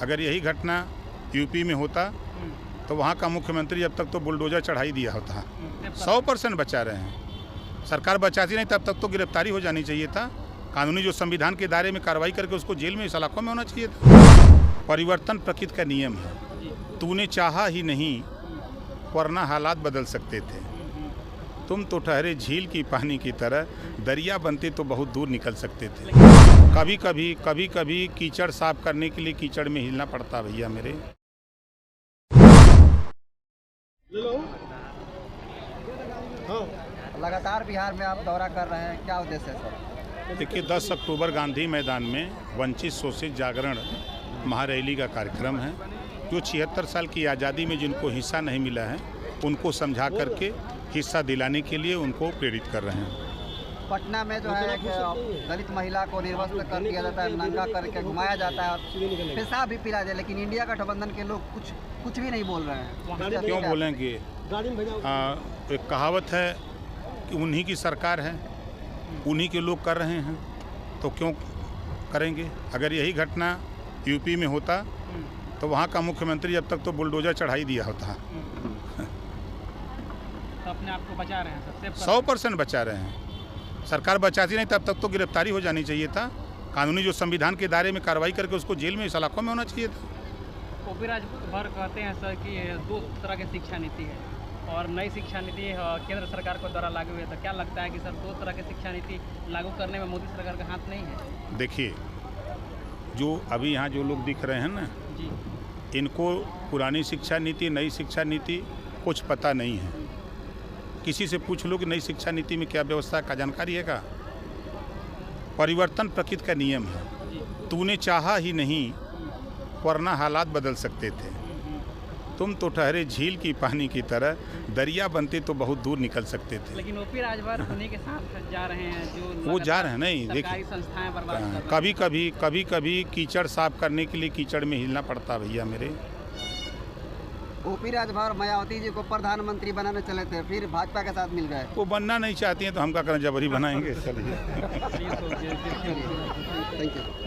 अगर यही घटना यूपी में होता तो वहाँ का मुख्यमंत्री अब तक तो बुलडोजर चढ़ाई दिया होता। 100% बचा रहे हैं। सरकार बचाती नहीं तब तक तो गिरफ्तारी हो जानी चाहिए था। कानूनी जो संविधान के दायरे में कार्रवाई करके उसको जेल में सलाखों में होना चाहिए था। परिवर्तन प्रकृति का नियम है। तूने चाहा ही नहीं वरना हालात बदल सकते थे। तुम तो ठहरे झील की पानी की तरह, दरिया बनते तो बहुत दूर निकल सकते थे। कभी कभी कीचड़ साफ करने के लिए कीचड़ में हिलना पड़ता भैया मेरे। लगातार बिहार में आप दौरा कर रहे हैं, क्या उद्देश्य है सर? देखिए 10 अक्टूबर गांधी मैदान में वंचित शोषित जागरण महारैली का कार्यक्रम है। जो 76 साल की आज़ादी में जिनको हिस्सा नहीं मिला है उनको समझा करके हिस्सा दिलाने के लिए उनको प्रेरित कर रहे हैं। पटना में जो है एक दलित महिला को निर्वस्त्र कर दिया जाता है, नंगा करके घुमाया जाता है और पेशाब भी पिला जाए, लेकिन इंडिया गठबंधन के लोग कुछ भी नहीं बोल रहे हैं। क्यों बोलेंगे? एक कहावत है कि उन्हीं की सरकार है, उन्हीं के लोग कर रहे हैं तो क्यों करेंगे? अगर यही घटना यूपी में होता तो वहाँ का मुख्यमंत्री अब तक तो बुलडोजर चढ़ाई दिया होता। तो अपने आप को बचा रहे हैं सर? 100% बचा रहे हैं। सरकार बचाती नहीं तब तक तो गिरफ्तारी हो जानी चाहिए था। कानूनी जो संविधान के दायरे में कार्रवाई करके उसको जेल में सलाखों में होना चाहिए था। ओपी राजभर कहते हैं सर कि 2 तरह की शिक्षा नीति है और नई शिक्षा नीति केंद्र सरकार को द्वारा लागू हुई है। तो क्या लगता है कि सर 2 तरह की शिक्षा नीति लागू करने में मोदी सरकार का हाथ नहीं है? देखिए जो अभी यहाँ जो लोग दिख रहे हैं ना जी, इनको पुरानी शिक्षा नीति नई शिक्षा नीति कुछ पता नहीं है। किसी से पूछ लो कि नई शिक्षा नीति में क्या व्यवस्था का जानकारी है का? परिवर्तन प्रकृति का नियम है। तूने चाहा ही नहीं वरना हालात बदल सकते थे। तुम तो ठहरे झील की पानी की तरह, दरिया बनते तो बहुत दूर निकल सकते थे। लेकिन ओपी राजभर उन्हीं के साथ जा रहे हैं जो वो जा रहे हैं। नहीं सरकारी संस्थाएं बर्बाद कर रहे हैं। कभी कीचड़ साफ करने के लिए कीचड़ में हिलना पड़ता भैया मेरे। ओपी राजभर मायावती जी को प्रधानमंत्री बनाने चले थे, फिर भाजपा के साथ मिल गए। वो बनना नहीं चाहती हैं तो हम क्या करें, जबरी बनाएंगे। चलिए थैंक यू।